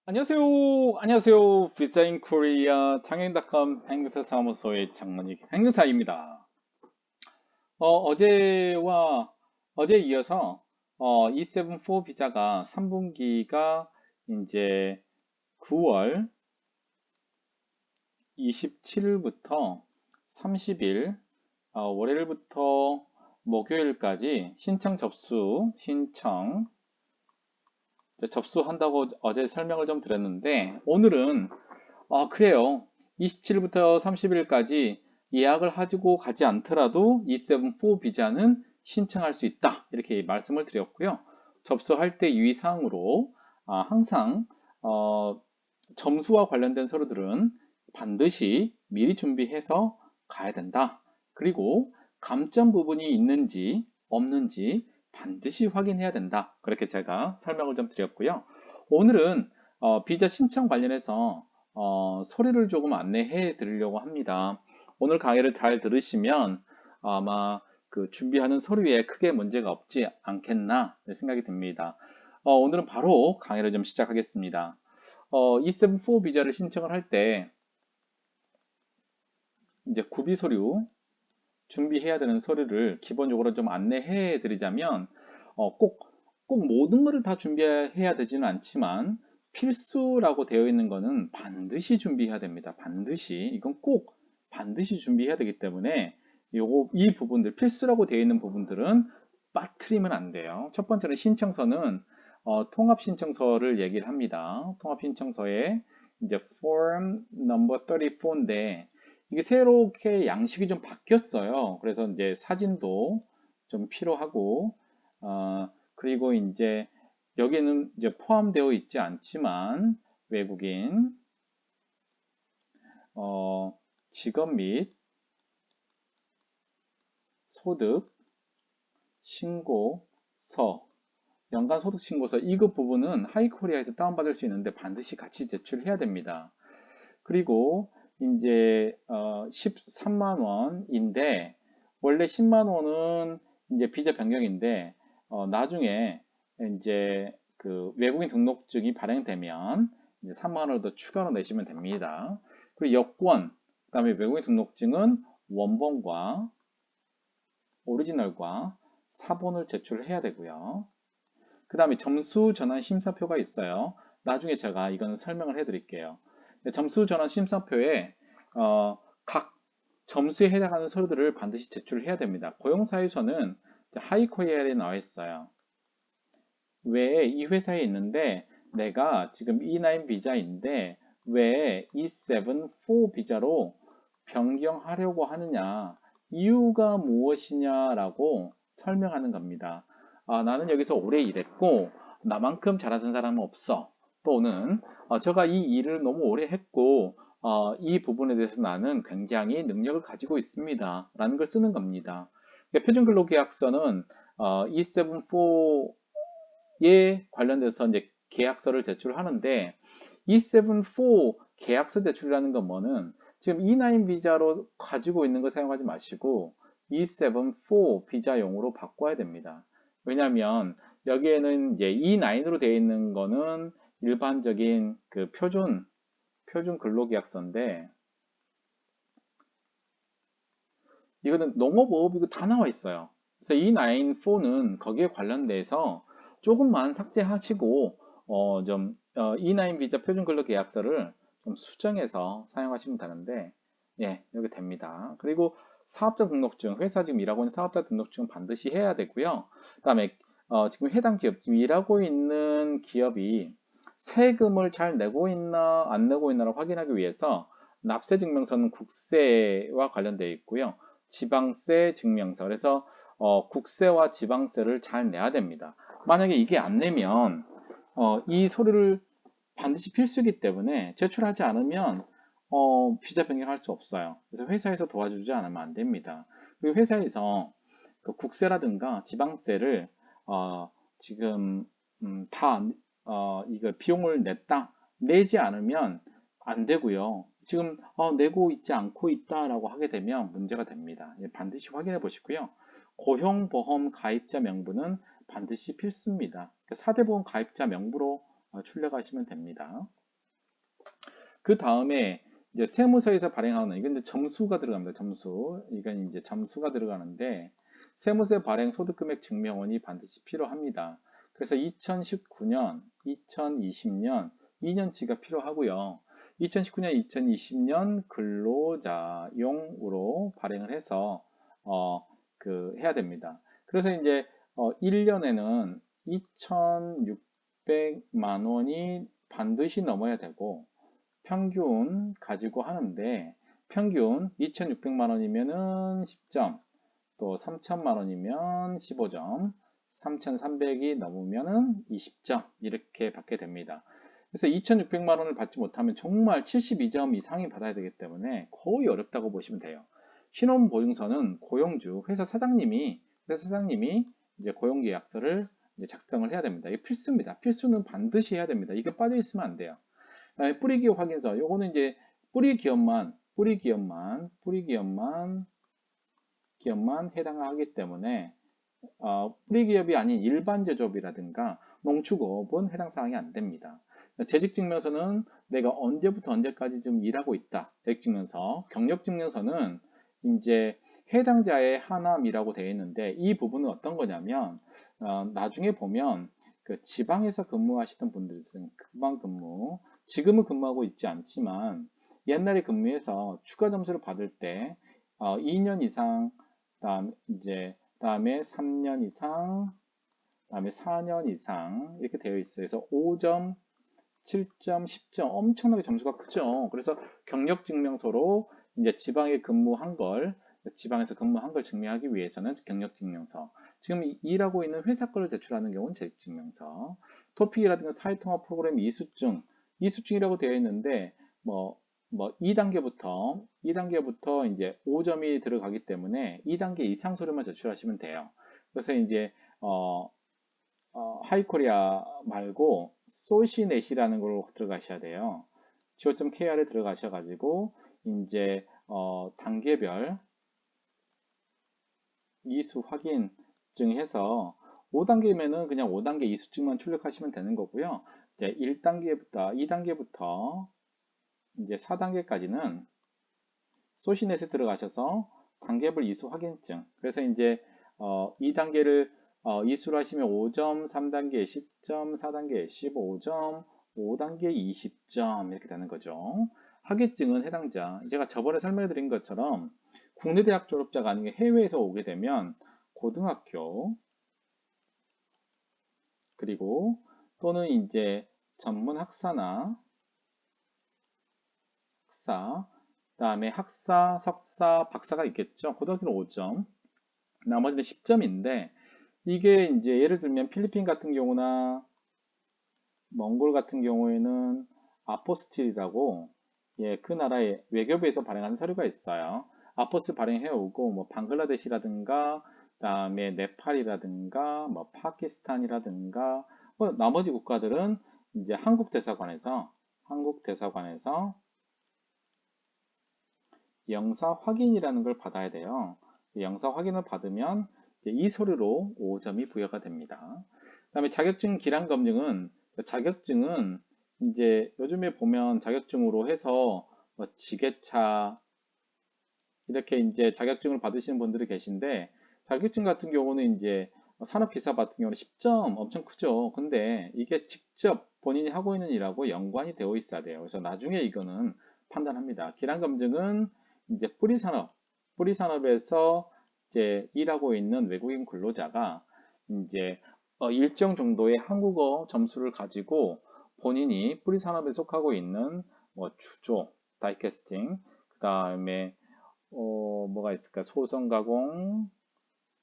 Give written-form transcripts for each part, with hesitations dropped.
안녕하세요. 안녕하세요. 비자인 코리아 장애인닷컴 행사 사무소의 장문익 행사입니다. 어제에 이어서 E74 비자가 3분기가 이제 9월 27일부터 30일 월요일부터 목요일까지 신청 접수한다고 어제 설명을 좀 드렸는데 오늘은 그래요. 27일부터 30일까지 예약을 가지고 가지 않더라도 E74 비자는 신청할 수 있다. 이렇게 말씀을 드렸고요. 접수할 때 유의사항으로 항상 점수와 관련된 서류들은 반드시 미리 준비해서 가야 된다. 그리고 감점 부분이 있는지 없는지 반드시 확인해야 된다. 그렇게 제가 설명을 좀 드렸고요. 오늘은 비자 신청 관련해서 소리를 조금 안내해 드리려고 합니다. 오늘 강의를 잘 들으시면 아마 그 준비하는 서류에 크게 문제가 없지 않겠나 생각이 듭니다. 오늘은 바로 강의를 좀 시작하겠습니다. E74 비자를 신청을 할 때 이제 구비 서류 준비해야 되는 서류를 기본적으로 좀 안내해 드리자면 꼭 모든 것을 다 준비해야 되지는 않지만 필수라고 되어 있는 거는 반드시 준비해야 됩니다. 반드시 이건 꼭 반드시 준비해야 되기 때문에 이 부분들 필수라고 되어 있는 부분들은 빠뜨리면 안 돼요. 첫 번째는 신청서는 통합신청서를 얘기를 합니다. 통합신청서에 이제 form number 34인데 이게 새롭게 양식이 좀 바뀌었어요. 그래서 이제 사진도 좀 필요하고, 그리고 이제 여기는 이제 포함되어 있지 않지만 외국인, 직업 및 소득 신고서, 연간 소득 신고서 이거 부분은 하이코리아에서 다운받을 수 있는데 반드시 같이 제출해야 됩니다. 그리고 이제 13만 원인데 원래 10만 원은 이제 비자 변경인데 나중에 이제 그 외국인 등록증이 발행되면 이제 3만 원을 더 추가로 내시면 됩니다. 그리고 여권, 그다음에 외국인 등록증은 원본과 오리지널과 사본을 제출해야 되고요. 그 다음에 점수 전환 심사표가 있어요. 나중에 제가 이거는 설명을 해드릴게요. 점수 전환 심사표에 각 점수에 해당하는 서류들을 반드시 제출해야 됩니다. 고용사유서는 하이코리아에 나와 있어요. 왜 이 회사에 있는데 내가 지금 E9 비자인데 왜 E74 비자로 변경하려고 하느냐, 이유가 무엇이냐라고 설명하는 겁니다. 나는 여기서 오래 일했고 나만큼 잘하는 사람은 없어. 또는 제가 이 일을 너무 오래 했고 이 부분에 대해서 나는 굉장히 능력을 가지고 있습니다. 라는 걸 쓰는 겁니다. 그러니까 표준근로계약서는 E74에 관련돼서 이제 계약서를 제출하는데 E74 계약서 제출이라는 건 뭐는 지금 E9 비자로 가지고 있는 거 사용하지 마시고 E74 비자용으로 바꿔야 됩니다. 왜냐하면 여기에는 이제 E9으로 되어 있는 거는 일반적인 그 표준 근로계약서인데 이거는 농업업 이거 다 나와 있어요. 그래서 E94는 거기에 관련돼서 조금만 삭제하시고 E9 비자 표준 근로 계약서를 좀 수정해서 사용하시면 되는데 예, 여기 됩니다. 그리고 사업자 등록증, 회사 지금 일하고 있는 사업자 등록증 반드시 해야 되고요. 그다음에 지금 해당 기업, 지금 일하고 있는 기업이 세금을 잘 내고 있나 안 내고 있나를 확인하기 위해서 납세 증명서는 국세와 관련되어 있고요. 지방세 증명서. 그래서 국세와 지방세를 잘 내야 됩니다. 만약에 이게 안 내면 이 서류를 반드시 필수이기 때문에 제출하지 않으면 비자 변경할 수 없어요. 그래서 회사에서 도와주지 않으면 안 됩니다. 그리고 회사에서 그 국세라든가 지방세를 지금 다 이거 비용을 내지 않으면 안 되고요. 지금 내고 있지 않고 있다라고 하게 되면 문제가 됩니다. 예, 반드시 확인해 보시고요. 고용보험 가입자 명부는 반드시 필수입니다. 4대 보험 가입자 명부로 출력하시면 됩니다. 그 다음에 이제 세무서에서 발행하는 이건 이제 점수가 들어갑니다. 점수. 이건 이제 점수가 들어가는데 세무서 발행 소득금액 증명원이 반드시 필요합니다. 그래서 2019년, 2020년 2년치가 필요하고요. 2019년, 2020년 근로자용으로 발행을 해서 해야 됩니다. 그래서 이제 1년에는 2,600만 원이 반드시 넘어야 되고 평균 가지고 하는데 평균 2,600만 원이면은 10점, 또 3,000만 원이면 15점, 3,300이 넘으면은 20점 이렇게 받게 됩니다. 그래서 2,600만 원을 받지 못하면 정말 72점 이상이 받아야 되기 때문에 거의 어렵다고 보시면 돼요. 신원보증서는 고용주, 회사 사장님이 이제 고용계약서를 이제 작성을 해야 됩니다. 이게 필수입니다. 필수는 반드시 해야 됩니다. 이게 빠져 있으면 안 돼요. 뿌리 기업 확인서. 요거는 이제 뿌리 기업만 해당하기 때문에 뿌리 기업이 아닌 일반 제조업이라든가 농축업은 해당 사항이 안 됩니다. 재직증명서는 내가 언제부터 언제까지 좀 일하고 있다. 재직증명서. 경력증명서는 이제 해당자의 하남이라고 되어 있는데 이 부분은 어떤 거냐면 나중에 보면 그 지방에서 근무하시던 분들은 금방 근무, 지금은 근무하고 있지 않지만 옛날에 근무해서 추가 점수를 받을 때 2년 이상, 다음에 3년 이상, 다음에 4년 이상 이렇게 되어 있어요. 그래서 5점, 7점, 10점 엄청나게 점수가 크죠. 그래서 경력증명서로 이제 지방에서 근무한 걸 증명하기 위해서는 경력증명서. 지금 일하고 있는 회사 거를 제출하는 경우는 재직증명서. 토픽이라든가 사회통합 프로그램 이수증이라고 되어 있는데 뭐 2단계부터 이제 5점이 들어가기 때문에 2단계 이상 서류만 제출하시면 돼요. 그래서 이제 하이코리아 말고 소시넷이라는 걸로 들어가셔야 돼요. go.kr에 들어가셔가지고 이제 단계별 이수 확인증 해서 5단계면은 그냥 5단계 이수증만 출력하시면 되는 거고요. 이제 1단계부터 2단계부터 이제 4단계까지는 소시넷에 들어가셔서 단계별 이수 확인증. 그래서 이제 2단계를 이수를 하시면 5점, 3단계 10점, 4단계 15점, 5단계 20점 이렇게 되는 거죠. 학위증은 해당자. 제가 저번에 설명해 드린 것처럼 국내 대학 졸업자가 아니면 해외에서 오게 되면 고등학교 그리고 또는 이제 전문 학사나 학사 그다음에 학사, 석사, 박사가 있겠죠. 고등학교는 5점, 나머지는 10점인데 이게 이제 예를 들면 필리핀 같은 경우나 몽골 같은 경우에는 아포스틸이라고 그 나라의 외교부에서 발행하는 서류가 있어요. 아포스 발행해 오고 뭐 방글라데시라든가 그다음에 네팔이라든가 뭐 파키스탄이라든가 나머지 국가들은 이제 한국 대사관에서 영사 확인이라는 걸 받아야 돼요. 영사 확인을 받으면 이 서류로 5점이 부여가 됩니다. 그다음에 자격증은 이제 요즘에 보면 자격증으로 해서 뭐 지게차 이렇게 이제 자격증을 받으시는 분들이 계신데 자격증 같은 경우는 이제 산업기사 같은 경우는 10점 엄청 크죠. 근데 이게 직접 본인이 하고 있는 일하고 연관이 되어 있어야 돼요. 그래서 나중에 이거는 판단합니다. 기량검증은 이제 뿌리산업에서 이제 일하고 있는 외국인 근로자가 이제 일정 정도의 한국어 점수를 가지고 본인이 뿌리산업에 속하고 있는 뭐 주조, 다이캐스팅, 그 다음에 뭐가 있을까? 소성 가공,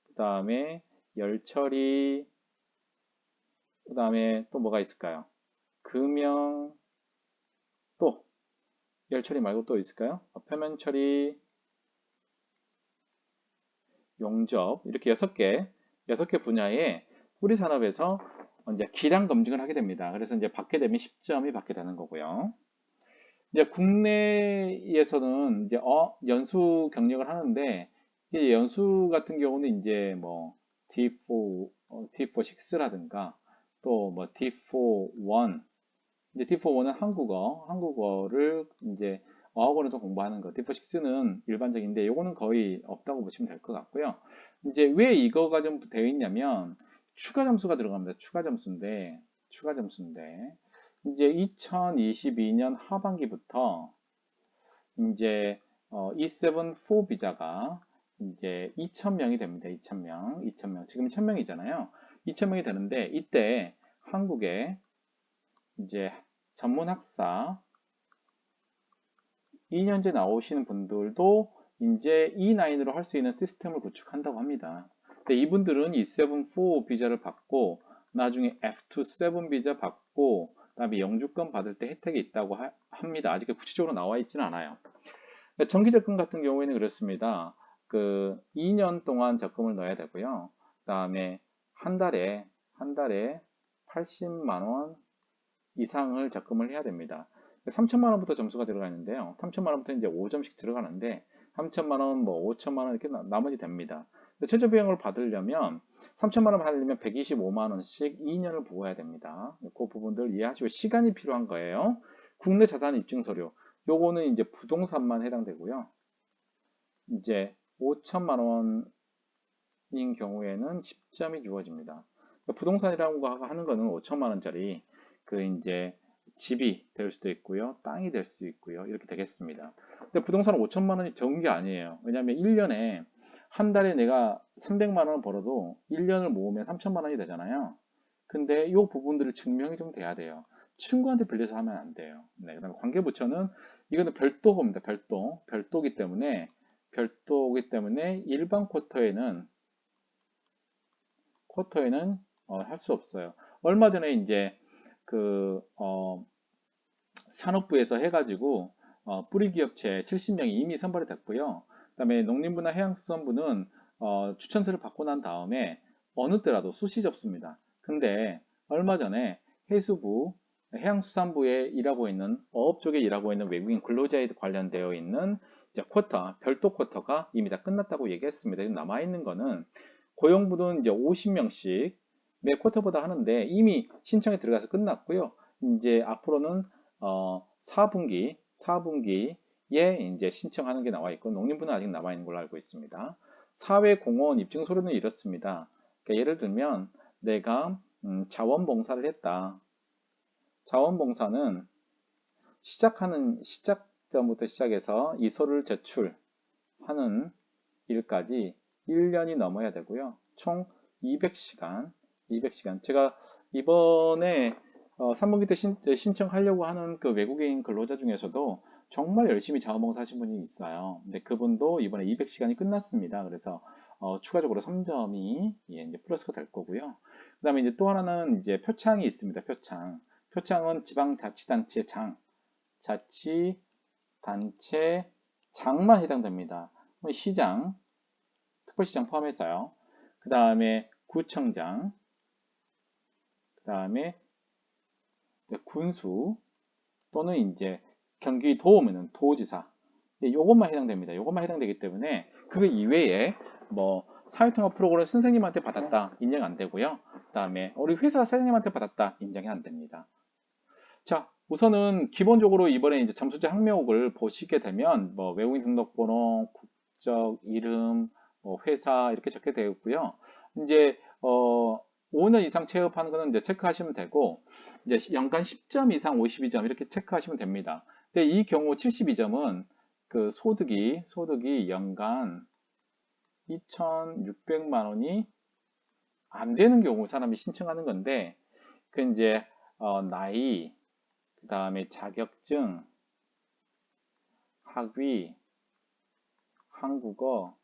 그 다음에 열처리, 그 다음에 또 뭐가 있을까요? 금형, 또 열처리 말고 또 있을까요? 표면 처리, 용접 이렇게 6개 분야에 뿌리 산업에서 이제 기량 검증을 하게 됩니다. 그래서 이제 받게 되면 10점이 받게 되는 거고요. 이제 국내에서는 이제 연수 경력을 하는데 이제 연수 같은 경우는 이제 뭐 D4, D4 6라든가 또 뭐 D4 1 이제 D4는 한국어를 이제 어학원에서 공부하는 거. D4-6는 일반적인데 요거는 거의 없다고 보시면 될 것 같고요. 이제 왜 이거가 좀 되어 있냐면 추가 점수가 들어갑니다. 추가 점수인데 이제 2022년 하반기부터 이제 E7-4 비자가 이제 2,000명이 됩니다. 2,000명. 지금 1,000명이잖아요. 2,000명이 되는데 이때 한국에 이제 전문 학사 2년제 나오시는 분들도 이제 E9으로 할 수 있는 시스템을 구축한다고 합니다. 근데 이분들은 E7-4 비자를 받고 나중에 F2-7 비자 받고 그다음에 영주권 받을 때 혜택이 있다고 합니다. 아직 구체적으로 나와 있지는 않아요. 정기 적금 같은 경우에는 그렇습니다. 그 2년 동안 적금을 넣어야 되고요. 그다음에 한 달에 80만 원 이상을 적금을 해야 됩니다. 3천만 원부터 점수가 들어가 있는데요. 3천만 원부터 이제 5점씩 들어가는데 3천만 원, 뭐 5천만 원 이렇게 나머지 됩니다. 최저 비용을 받으려면 3천만 원 받으려면 125만 원씩 2년을 보호해야 됩니다. 그 부분들 이해하시고 시간이 필요한 거예요. 국내 자산 입증 서류. 요거는 이제 부동산만 해당되고요. 이제 5천만 원인 경우에는 10점이 주어집니다. 부동산이라고 하는 거는 5천만 원짜리 그 이제 집이 될 수도 있고요. 땅이 될 수 있고요. 이렇게 되겠습니다. 근데 부동산은 5천만 원이 적은 게 아니에요. 왜냐하면 1년에 한 달에 내가 300만 원 벌어도 1년을 모으면 3천만 원이 되잖아요. 근데 이 부분들을 증명이 좀 돼야 돼요. 친구한테 빌려서 하면 안 돼요. 네, 그다음에 관계부처는 이거는 별도입니다. 별도기 때문에 일반 쿼터에는 할 수 없어요. 얼마 전에 이제 그 산업부에서 해가지고 뿌리 기업체 70명이 이미 선발이 됐고요. 그다음에 농림부나 해양수산부는 추천서를 받고 난 다음에 어느 때라도 수시 접수입니다. 근데 얼마 전에 해수부, 해양수산부에 일하고 있는 어업 쪽에 일하고 있는 외국인 근로자에 관련되어 있는 이제 별도 쿼터가 이미 다 끝났다고 얘기했습니다. 지금 남아 있는 거는 고용부는 이제 50명씩 매 쿼터보다 하는데 이미 신청이 들어가서 끝났고요. 이제 앞으로는 4분기에 이제 신청하는 게 나와 있고 농림부는 아직 남아 있는 걸로 알고 있습니다. 사회공헌 입증서류는 이렇습니다. 그러니까 예를 들면 내가 자원봉사를 했다. 자원봉사는 시작점부터 시작해서 이 서류를 제출하는 일까지 1년이 넘어야 되고요. 총 200시간. 제가 이번에 3분기 때 신청하려고 하는 그 외국인 근로자 중에서도 정말 열심히 자원봉사 하신 분이 있어요. 근데 그분도 이번에 200시간이 끝났습니다. 그래서 추가적으로 3점이 이제 플러스가 될 거고요. 그 다음에 이제 또 하나는 이제 표창이 있습니다. 표창은 지방자치단체 장만 해당됩니다. 시장, 특별시장 포함해서요. 그 다음에 구청장, 그 다음에 군수 또는 이제 경기도면은 도지사. 요것만 해당됩니다. 요것만 해당되기 때문에 그 이외에 뭐 사회통합 프로그램 선생님한테 받았다 인정 안 되고요. 그 다음에 우리 회사 사장님한테 받았다 인정이 안 됩니다. 자, 우선은 기본적으로 이번에 이제 잠수제 항목을 보시게 되면 뭐 외국인 등록번호, 국적, 이름, 뭐 회사 이렇게 적게 되어 있고요. 이제 5년 이상 체업하는 거는 이제 체크하시면 되고 이제 연간 10점 이상 52점 이렇게 체크하시면 됩니다. 근데 이 경우 72점은 그 소득이 연간 2,600만 원이 안 되는 경우 사람이 신청하는 건데 그 이제 나이 그 다음에 자격증, 학위, 한국어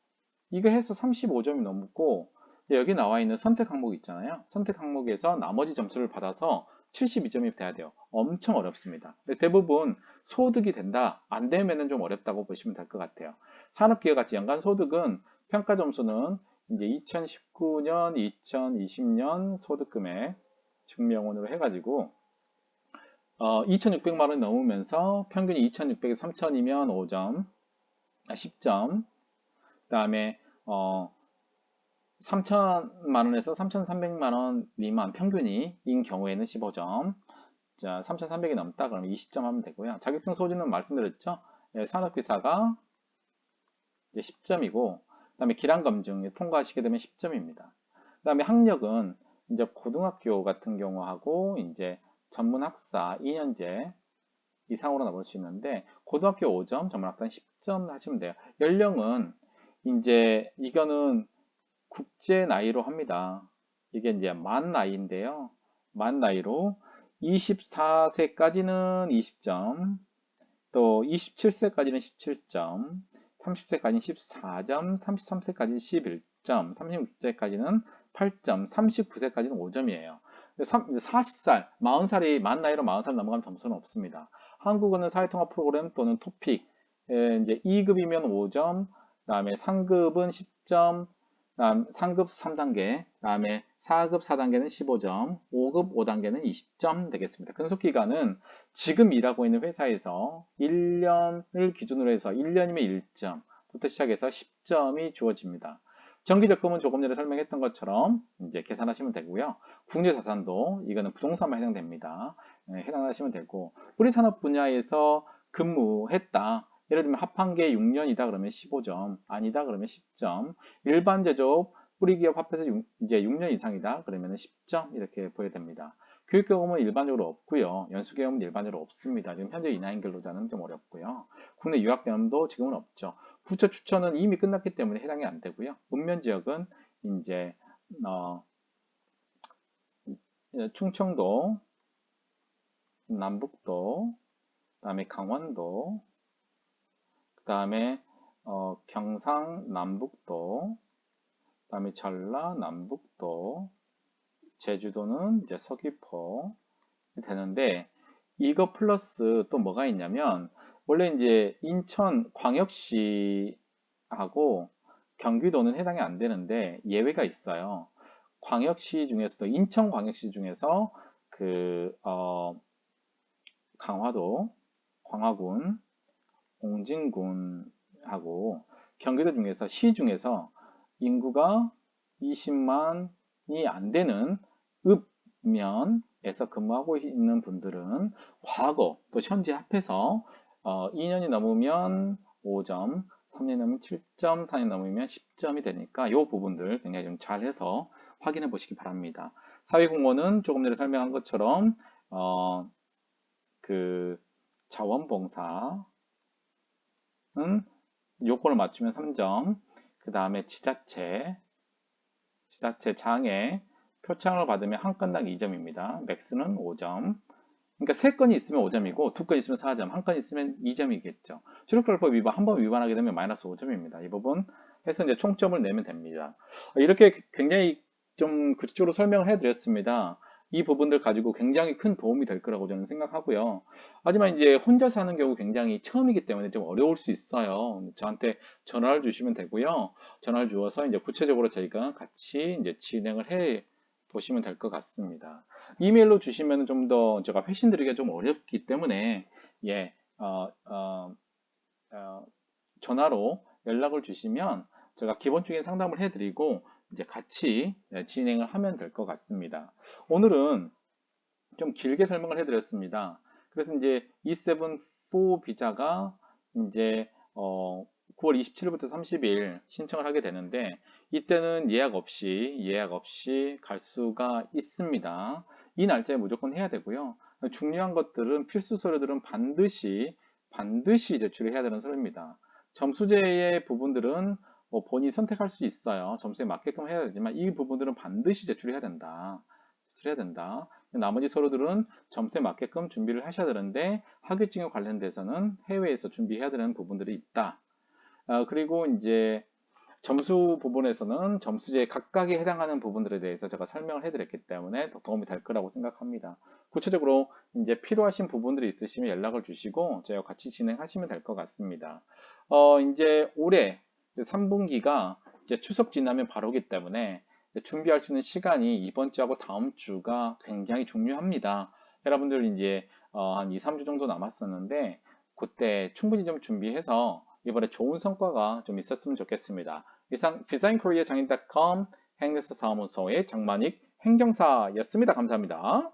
이거 해서 35점이 넘고 여기 나와 있는 선택 항목 있잖아요. 선택 항목에서 나머지 점수를 받아서 72점이 돼야 돼요. 엄청 어렵습니다. 대부분 소득이 된다, 안 되면은 좀 어렵다고 보시면 될 것 같아요. 산업기회가치 연간 소득은 평가 점수는 이제 2019년, 2020년 소득금액 증명원으로 해가지고 2,600만 원 넘으면서 평균이 2,600에서 3,000이면 5점, 10점. 그 다음에 3,000만 원에서 3,300만 원 미만 평균이인 경우에는 15점. 자, 3,300이 넘다 그러면 20점 하면 되고요. 자격증 소지는 말씀드렸죠. 예, 산업기사가 이제 10점이고, 그다음에 기량검증 통과하시게 되면 10점입니다. 그다음에 학력은 이제 고등학교 같은 경우하고 이제 전문학사 2년제 이상으로 나올 수 있는데 고등학교 5점, 전문학사는 10점 하시면 돼요. 연령은 이제 이거는 국제 나이로 합니다. 이게 이제 만 나이인데요. 만 나이로 24세까지는 20점, 또 27세까지는 17점, 30세까지는 14점, 33세까지는 11점, 36세까지는 8점, 39세까지는 5점이에요. 40살, 40살이 만 나이로 40살 넘어가면 점수는 없습니다. 한국어는 사회통합 프로그램 또는 토픽, 이제 2급이면 5점, 그다음에 상급은 10점, 다음 상급 3단계, 다음에 4급 4단계는 15점, 5급 5단계는 20점 되겠습니다. 근속기간은 지금 일하고 있는 회사에서 1년을 기준으로 해서 1년이면 1점부터 시작해서 10점이 주어집니다. 정기적금은 조금 전에 설명했던 것처럼 이제 계산하시면 되고요. 국내자산도 이거는 부동산만 해당됩니다. 해당하시면 되고 우리 산업 분야에서 근무했다. 예를 들면 합한계 6년이다 그러면 15점, 아니다 그러면 10점, 일반 제조업 뿌리기업 합해서 이제 6년 이상이다 그러면 10점 이렇게 보여야 됩니다. 교육경험은 일반적으로 없고요. 연수경험은 일반적으로 없습니다. 지금 현재 인하인 근로자는 좀 어렵고요. 국내 유학경험도 지금은 없죠. 부처 추천은 이미 끝났기 때문에 해당이 안 되고요. 읍면지역은 이제 충청도, 남북도, 그다음에 강원도, 그다음에 경상남북도, 그다음에 전라남북도, 제주도는 이제 서귀포 되는데 이거 플러스 또 뭐가 있냐면 원래 이제 인천광역시하고 경기도는 해당이 안 되는데 예외가 있어요. 광역시 중에서도 인천광역시 중에서 강화도, 광화군, 옹진군하고 경기도 중에서 시 중에서 인구가 20만이 안 되는 읍면에서 근무하고 있는 분들은 과거 또 현재 합해서 2년이 넘으면 5점, 3년 넘으면 7점, 4년 넘으면 10점이 되니까 이 부분들 굉장히 좀 잘해서 확인해 보시기 바랍니다. 사회공헌은 조금 전에 설명한 것처럼 자원봉사 요건을 맞추면 3점, 그 다음에 지자체 장애, 표창을 받으면 한 건당 2점입니다. 맥스는 5점. 그러니까 3건이 있으면 5점이고 2건 있으면 4점, 한 건 있으면 2점이겠죠. 출력결법 위반, 한 번 위반하게 되면 마이너스 5점입니다. 이 부분 해서 이제 총점을 내면 됩니다. 이렇게 굉장히 좀 구체적으로 설명을 해드렸습니다. 이 부분들 가지고 굉장히 큰 도움이 될 거라고 저는 생각하고요. 하지만 이제 혼자 사는 경우 굉장히 처음이기 때문에 좀 어려울 수 있어요. 저한테 전화를 주시면 되고요. 전화를 주어서 이제 구체적으로 저희가 같이 이제 진행을 해 보시면 될 것 같습니다. 이메일로 주시면 좀 더 제가 회신 드리기가 좀 어렵기 때문에 예, 전화로 연락을 주시면 제가 기본적인 상담을 해드리고 이제 같이 진행을 하면 될 것 같습니다. 오늘은 좀 길게 설명을 해드렸습니다. 그래서 이제 E7-4 비자가 이제 9월 27일부터 30일 신청을 하게 되는데 이때는 예약 없이 갈 수가 있습니다. 이 날짜에 무조건 해야 되고요. 중요한 것들은 필수 서류들은 반드시 제출을 해야 되는 서류입니다. 점수제의 부분들은 본인이 선택할 수 있어요. 점수에 맞게끔 해야 되지만 이 부분들은 반드시 제출해야 된다. 나머지 서류들은 점수에 맞게끔 준비를 하셔야 되는데 학위증에 관련돼서는 해외에서 준비해야 되는 부분들이 있다. 그리고 이제 점수 부분에서는 점수제에 각각에 해당하는 부분들에 대해서 제가 설명을 해드렸기 때문에 더 도움이 될 거라고 생각합니다. 구체적으로 이제 필요하신 부분들이 있으시면 연락을 주시고 저희와 같이 진행하시면 될 것 같습니다. 이제 올해 3분기가 이제 추석 지나면 바로기 때문에 준비할 수 있는 시간이 이번 주하고 다음 주가 굉장히 중요합니다. 여러분들 이제 한 2, 3주 정도 남았었는데 그때 충분히 좀 준비해서 이번에 좋은 성과가 좀 있었으면 좋겠습니다. 이상 designkorea 장인.com 행레스 사무소의 장만익 행정사였습니다. 감사합니다.